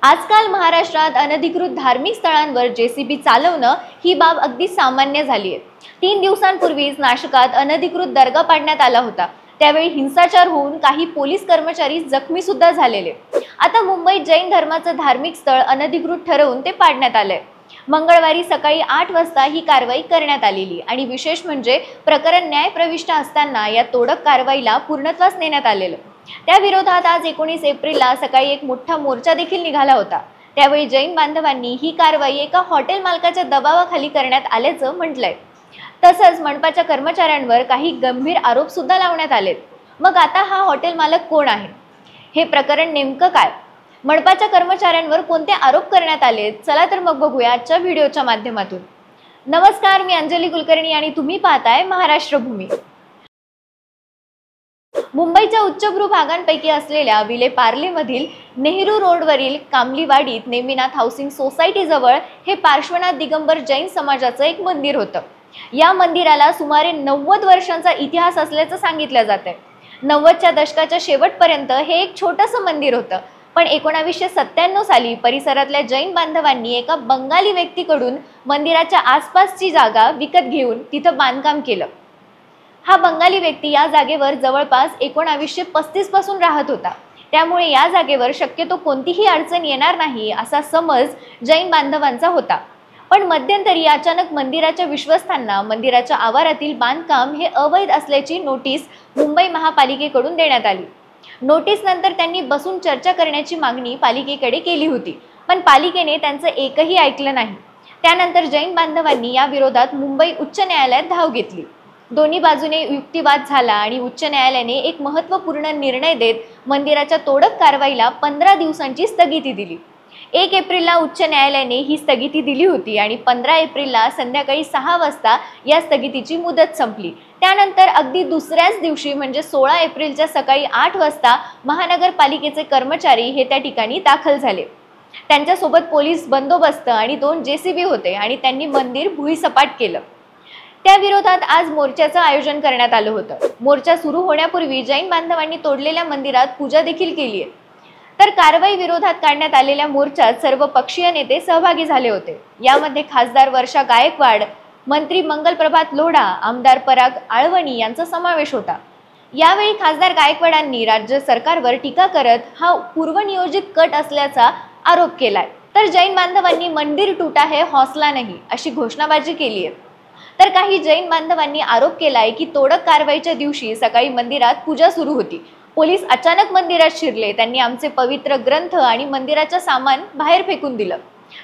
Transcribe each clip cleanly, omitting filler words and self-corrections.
आजकाल महाराष्ट्रात अनधिकृत धार्मिक स्थळांवर जेसीबी चालवणं ही बाब अगदी सामान्य झाली आहे। 3 दिवसांपूर्वीच नाशिकात अनधिकृत दर्गा पाडण्यात आला होता। त्यावेळी हिंसाचार होऊन काही पोलीस कर्मचारी जखमी सुद्धा झालेले। आता मुंबईत जैन धर्माचं धार्मिक स्थळ अनधिकृत ठरवून ते पाडण्यात आलंय। मंगळवारी सकाळी 8 वाजता ही कारवाई करण्यात आलेली आणि विशेष म्हणजे प्रकरण न्यायप्रविष्ट असताना या तोडक कारवाईला पूर्णत्वास नेण्यात आलेलं। त्या विरोधात आज 19 एप्रिलला सकाळी एक मोठा मोर्चा देखील निघाला होता। त्यावेळी जैन बांधवांनी ही कारवाई एका हॉटेल मालकाच्या दबावाखाली करण्यात आल्याचं म्हटलंय। तसंच मनपाच्या कर्मचाऱ्यांवर काही गंभीर आरोप सुद्धा लावण्यात आलेत। मग आता हा हॉटेल मालक कोण आहे? हे प्रकरण नेमकं काय? मनपाच्या कर्मचाऱ्यांवर कोणते आरोप करण्यात आले? चला तर मग बघूया आजच्या व्हिडिओच्या माध्यमातून। नमस्कार, मी अंजली कुलकर्णी आणि तुम्ही पाहताय महाराष्ट्र भूमी। मुंबईच्या उच्चभ्रू भागांपैकी असलेल्या विले पार्लेमधील नेहरू रोडवरील कामलीवाडीत नेमिनाथ हाऊसिंग सोसायटी जवळ हे पार्श्वनाथ दिगंबर जैन समाजाचं एक मंदिर होतं। या मंदिराला सुमारे 90 वर्षांचा इतिहास असल्याचं सांगितलं जातंय। 90च्या दशकाच्या शेवटपर्यंत हे एक छोटंसं मंदिर होतं, पण 1997 साली परिसरातल्या जैन बांधवांनी एका बंगाली व्यक्तीकडून मंदिराच्या आसपासची जागा विकत घेऊन तिथं बांधकाम केलं। हा बंगाली व्यक्ती या जागेवर जवळपास 1935 पासून राहत होता। त्यामुळे या जागेवर शक्यतो कोणतीही अडचण येणार नाही असा समज जैन बांधवांचा होता। पण मध्यंतरी अचानक मंदिराच्या विश्वस्तांना मंदिराच्या आवारातील बांधकाम हे अवैध असल्याची नोटीस मुंबई महापालिकेकडून देण्यात आली। नोटीस नंतर त्यांनी बसून चर्चा करण्याची मागणी पालिकेकडे केली होती, पण पालिकेने त्यांचं एकही ऐकलं नाही। त्यानंतर जैन बांधवांनी या विरोधात मुंबई उच्च न्यायालयात धाव घेतली। दोन्ही बाजूने युक्तिवाद झाला आणि उच्च न्यायालयाने एक महत्त्वपूर्ण निर्णय देत मंदिराच्या तोडक कारवाईला 15 दिवसांची स्थगिती दिली। 1 एप्रिलला उच्च न्यायालयाने ही स्थगिती दिली होती आणि 15 एप्रिलला संध्याकाळी 6 वाजता या स्थगितीची मुदत संपली। त्यानंतर अगदी दुसऱ्याच दिवशी म्हणजे 16 एप्रिलच्या सकाळी 8 वाजता महानगरपालिकेचे कर्मचारी हे त्या ठिकाणी दाखल झाले। त्यांच्यासोबत पोलीस बंदोबस्त आणि 2 जेसीबी होते आणि त्यांनी मंदिर भुईसपाट केलं। त्या विरोधात आज मोर्चाचं आयोजन करण्यात आलं होतं। मोर्चा सुरू होण्यापूर्वी जैन बांधवांनी तोडलेल्या मंदिरात पूजा देखील केली आहे। तर कारवाई विरोधात काढण्यात आलेल्या मोर्चात सर्व पक्षीय नेते सहभागी झाले होते। यामध्ये खासदार वर्षा गायकवाड, मंत्री मंगलप्रभात लोढा, आमदार पराग आळवणी यांचा समावेश होता। यावेळी खासदार गायकवाडांनी राज्य सरकारवर टीका करत हा पूर्वनियोजित कट असल्याचा आरोप केलाय। तर जैन बांधवांनी मंदिर टूटा है हौसला नहीं अशी घोषणाबाजी केली आहे। तर काही जैन बांधवांनी आरोप केलाय की तोडक कारवाईच्या दिवशी सकाळी मंदिरात पूजा सुरू होती। पोलीस अचानक मंदिरात शिरले, त्यांनी आमचे पवित्र ग्रंथ आणि मंदिराचं सामान बाहेर फेकून दिलं।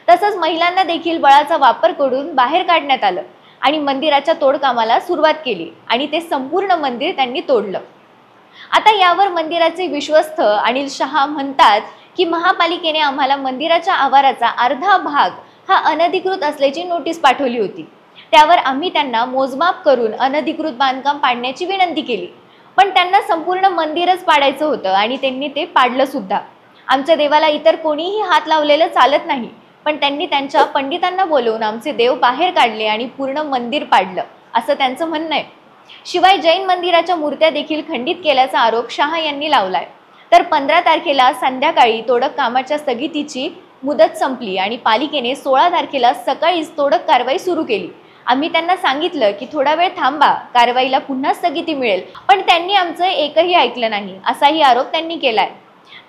तसंच महिलांना देखील बळाचा वापर करून बाहेर काढण्यात आलं आणि मंदिराच्या तोडकामाला सुरुवात केली आणि ते संपूर्ण मंदिर त्यांनी तोडलं। आता यावर मंदिराचे विश्वस्त अनिल शहा म्हणतात की महापालिकेने आम्हाला मंदिराच्या आवाराचा अर्धा भाग हा अनधिकृत असल्याची नोटीस पाठवली होती। त्यावर आम्ही त्यांना मोजमाप करून अनधिकृत बांधकाम पाडण्याची विनंती केली, पण त्यांना संपूर्ण मंदिरच पाडायचं होतं आणि त्यांनी ते पाडलं सुद्धा। आमच्या देवाला इतर कोणीही हात लावलेलं चालत नाही, पण त्यांनी त्यांच्या पंडितांना बोलवून आमचे देव बाहेर काढले आणि पूर्ण मंदिर पाडलं असं त्यांचं म्हणणं आहे। शिवाय जैन मंदिराच्या मूर्त्या देखील खंडित केल्याचा आरोप शहा यांनी लावलाय। तर 15 तारखेला संध्याकाळी तोडक कामाच्या स्थगितीची मुदत संपली आणि पालिकेने 16 तारखेला सकाळीच तोडक कारवाई सुरू केली। आम्ही त्यांना सांगितलं की थोडा वेळ थांबा, कारवाईला पुन्हा स्थगिती मिळेल, पण त्यांनी आमचं एकही ऐकलं नाही असाही आरोप त्यांनी केलाय।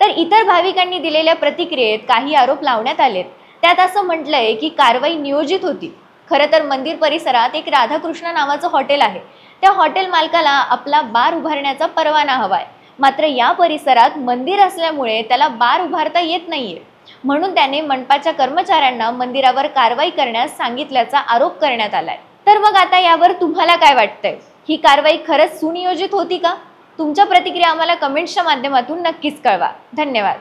तर इतर भाविकांनी दिलेल्या प्रतिक्रियेत काही आरोप लावण्यात आलेत। त्यात असं म्हटलंय की कारवाई नियोजित होती। खरं तर मंदिर परिसरात एक राधाकृष्ण नावाचं हॉटेल आहे। त्या हॉटेल मालकाला आपला बार उभारण्याचा परवाना हवाय, मात्र या परिसरात मंदिर असल्यामुळे त्याला बार उभारता येत नाहीये, म्हणून त्याने मनपाच्या कर्मचाऱ्यांना मंदिरावर कारवाई करण्यास सांगितल्याचा आरोप करण्यात आलाय। तर मग आता यावर तुम्हाला काय वाटतंय? ही कारवाई खरंच सुनियोजित होती का? तुमच्या प्रतिक्रिया आम्हाला कमेंट्सच्या माध्यमातून नक्कीच कळवा। धन्यवाद।